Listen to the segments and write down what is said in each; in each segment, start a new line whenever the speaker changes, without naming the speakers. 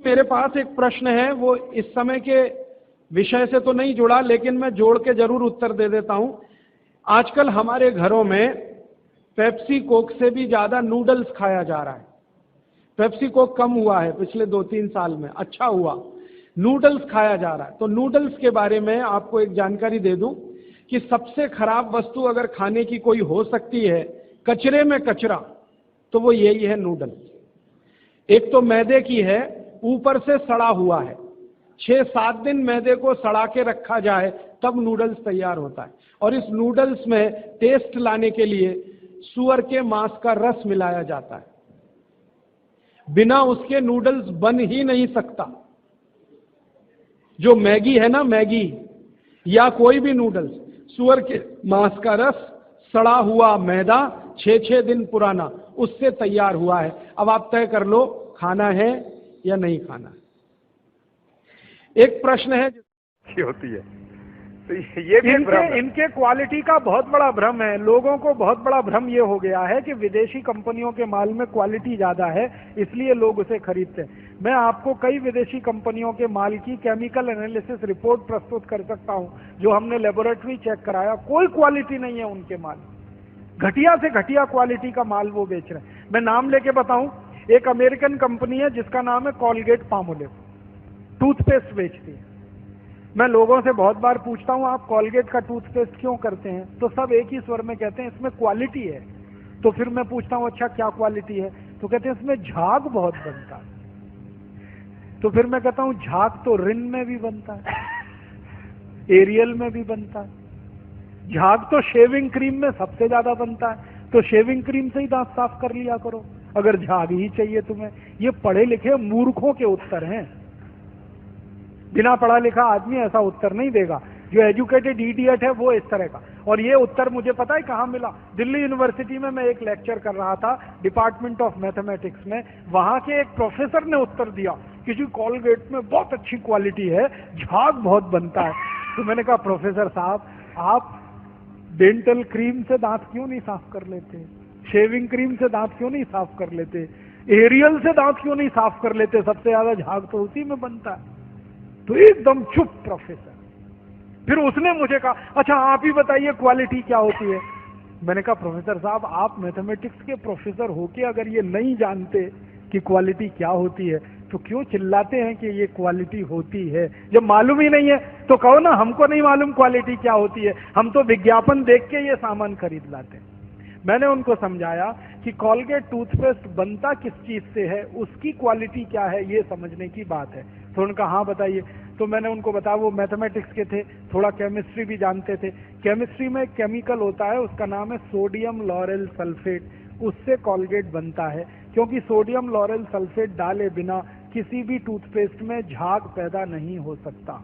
मेरे पास एक प्रश्न है, वो इस समय के विषय से तो नहीं जुड़ा, लेकिन मैं जोड़ के जरूर उत्तर दे देता हूं। आजकल हमारे घरों में पेप्सी कोक से भी ज्यादा नूडल्स खाया जा रहा है। पेप्सी कोक कम हुआ है पिछले 2-3 साल में, अच्छा हुआ, नूडल्स खाया जा रहा है। तो नूडल्स के बारे में आपको एक जानकारी दे दूं कि सबसे खराब वस्तु अगर खाने की कोई हो सकती है, कचरे में कचरा, तो वो यही है नूडल्स। एक तो मैदे की है, ऊपर से सड़ा हुआ है। 6-7 दिन मैदे को सड़ा के रखा जाए तब नूडल्स तैयार होता है। और इस नूडल्स में टेस्ट लाने के लिए सूअर के मांस का रस मिलाया जाता है। बिना उसके नूडल्स बन ही नहीं सकता। जो मैगी है ना, मैगी या कोई भी नूडल्स, सूअर के मांस का रस, सड़ा हुआ मैदा, 6-6 दिन पुराना, उससे तैयार हुआ है। अब आप तय कर लो खाना है या नहीं खाना है। एक प्रश्न है
होती है, तो ये भी
इनके क्वालिटी का बहुत बड़ा भ्रम है। लोगों को बहुत बड़ा भ्रम ये हो गया है कि विदेशी कंपनियों के माल में क्वालिटी ज्यादा है, इसलिए लोग उसे खरीदते हैं। मैं आपको कई विदेशी कंपनियों के माल की केमिकल एनालिसिस रिपोर्ट प्रस्तुत कर सकता हूं, जो हमने लेबोरेटरी चेक कराया, कोई क्वालिटी नहीं है उनके माल। घटिया से घटिया क्वालिटी का माल वो बेच रहे हैं। मैं नाम लेके बताऊं, एक अमेरिकन कंपनी है जिसका नाम है कॉलगेट पामोलिव, टूथपेस्ट बेचती है। मैं लोगों से बहुत बार पूछता हूं, आप कॉलगेट का टूथपेस्ट क्यों करते हैं? तो सब एक ही स्वर में कहते हैं इसमें क्वालिटी है। तो फिर मैं पूछता हूं अच्छा क्या क्वालिटी है? तो कहते हैं इसमें झाग बहुत बनता है। तो फिर मैं कहता हूं झाग तो रिन में भी बनता है, एरियल में भी बनता है, झाग तो शेविंग क्रीम में सबसे ज्यादा बनता है, तो शेविंग क्रीम से ही दांत साफ कर लिया करो अगर झाग ही चाहिए तुम्हें। ये पढ़े लिखे मूर्खों के उत्तर हैं। बिना पढ़ा लिखा आदमी ऐसा उत्तर नहीं देगा। जो एजुकेटेड इडियट है वो इस तरह का। और ये उत्तर मुझे पता है कहां मिला? दिल्ली यूनिवर्सिटी में मैं एक लेक्चर कर रहा था डिपार्टमेंट ऑफ मैथमेटिक्स में। वहां के एक प्रोफेसर ने उत्तर दिया कि जी कॉलगेट में बहुत अच्छी क्वालिटी है, झाग बहुत बनता है। तो मैंने कहा प्रोफेसर साहब, आप डेंटल क्रीम से दांत क्यों नहीं साफ कर लेते? शेविंग क्रीम से दांत क्यों नहीं साफ कर लेते? एरियल से दांत क्यों नहीं साफ कर लेते? सबसे ज्यादा झाग तो उसी में बनता है। तो एकदम चुप प्रोफेसर। फिर उसने मुझे कहा अच्छा आप ही बताइए क्वालिटी क्या होती है? मैंने कहा प्रोफेसर साहब, आप मैथमेटिक्स के प्रोफेसर होके अगर ये नहीं जानते कि क्वालिटी क्या होती है तो क्यों चिल्लाते हैं कि ये क्वालिटी होती है? जब मालूम ही नहीं है तो कहो ना हमको नहीं मालूम क्वालिटी क्या होती है, हम तो विज्ञापन देख के ये सामान खरीद लाते हैं। मैंने उनको समझाया कि कॉलगेट टूथपेस्ट बनता किस चीज से है, उसकी क्वालिटी क्या है, ये समझने की बात है। तो उनका हाँ बताइए। तो मैंने उनको बताया, वो मैथमेटिक्स के थे, थोड़ा केमिस्ट्री भी जानते थे। केमिस्ट्री में एक केमिकल होता है, उसका नाम है सोडियम लॉरेल सल्फेट, उससे कॉलगेट बनता है। क्योंकि सोडियम लॉरेल सल्फेट डाले बिना किसी भी टूथपेस्ट में झाग पैदा नहीं हो सकता।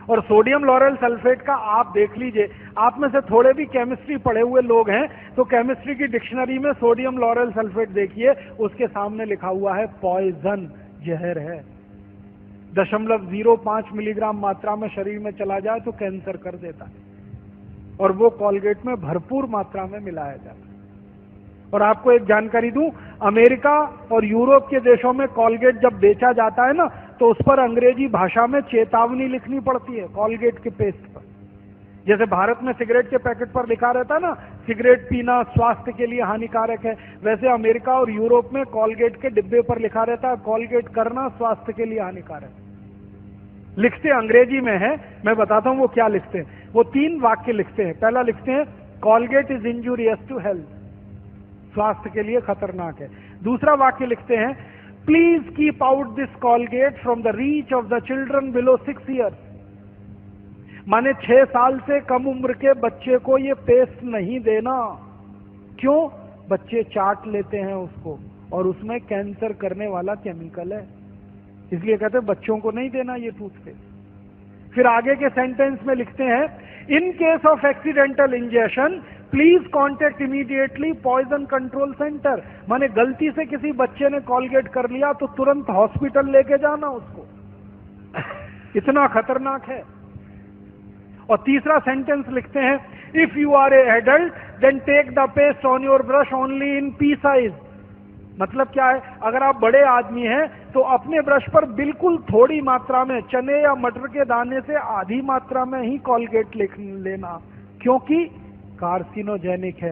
और सोडियम लॉरेल सल्फेट का आप देख लीजिए, आप में से थोड़े भी केमिस्ट्री पढ़े हुए लोग हैं तो केमिस्ट्री की डिक्शनरी में सोडियम लॉरेल सल्फेट देखिए, उसके सामने लिखा हुआ है पॉइजन, जहर है। 0.05 मिलीग्राम मात्रा में शरीर में चला जाए तो कैंसर कर देता है। और वो कॉलगेट में भरपूर मात्रा में मिलाया जाता है। और आपको एक जानकारी दूं, अमेरिका और यूरोप के देशों में कॉलगेट जब बेचा जाता है ना, तो उस पर अंग्रेजी भाषा में चेतावनी लिखनी पड़ती है कॉलगेट के पेस्ट पर। जैसे भारत में सिगरेट के पैकेट पर लिखा रहता है ना, सिगरेट पीना स्वास्थ्य के लिए हानिकारक है, वैसे अमेरिका और यूरोप में कॉलगेट के डिब्बे पर लिखा रहता है कॉलगेट करना स्वास्थ्य के लिए हानिकारक है। लिखते अंग्रेजी में है, मैं बताता हूं वो क्या लिखते हैं। वो 3 वाक्य लिखते हैं। पहला लिखते हैं Colgate is injurious to health, स्वास्थ्य के लिए खतरनाक है। दूसरा वाक्य लिखते हैं please keep out this Colgate from the reach of the children below 6 years. माने 6 साल से कम उम्र के बच्चे को ये पेस्ट नहीं देना। क्यों? बच्चे चाट लेते हैं उसको और उसमें कैंसर करने वाला केमिकल है, इसलिए कहते हैं बच्चों को नहीं देना ये टूथपेस्ट। फिर आगे के सेंटेंस में लिखते हैं in case of accidental injection please contact immediately poison control centre. माने गलती से किसी बच्चे ने कॉलगेट कर लिया तो तुरंत हॉस्पिटल लेके जाना उसको, इतना खतरनाक है। और तीसरा सेंटेंस लिखते हैं if you are a adult then take the paste on your brush only in pea size. मतलब क्या है, अगर आप बड़े आदमी हैं तो अपने ब्रश पर बिल्कुल थोड़ी मात्रा में, चने या मटर के दाने से आधी मात्रा में ही कॉलगेट लेना, क्योंकि कार्सिनोजेनिक है।